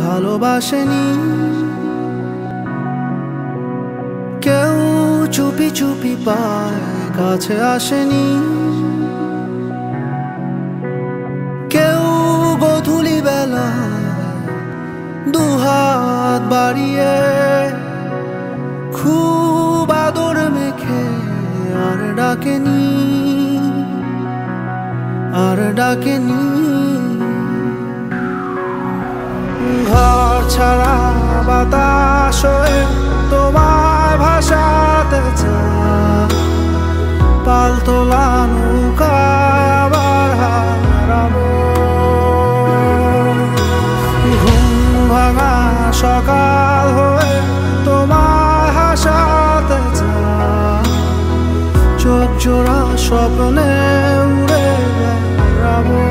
ভালোবাসেনি, কেউ চুপি চুপি পায় কাছে আসেনি, কেউ গোধূলি বেলা দুহাত বাড়িয়ে খুব আদর মেখে আর ডাকেনি, আর ডাকেনি। ঘর ছাড়া বাতাস হয়ে তোমায় ভাসাতে চায়, পালতোলা নৌকায় আবার হারাবো। ঘুম ভাঙা সকাল হয়ে তোমায় হাসাতে চায়, চোখ জোড়া স্বপ্নে উড়ে বেড়াবো।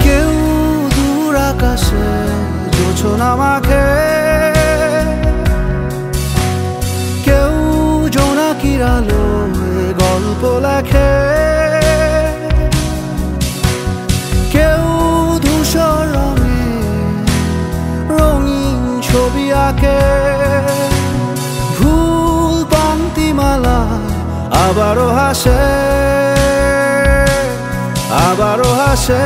কেউ দূর আকাশে জোছনা মাখে, কেউ জোনাকির আলোয় গল্প লেখে, কেউ ধূসর রঙে রঙিন ছবি আঁকে। ভুল পংক্তিমালায় আবারও হাসে, আবারও হাসে।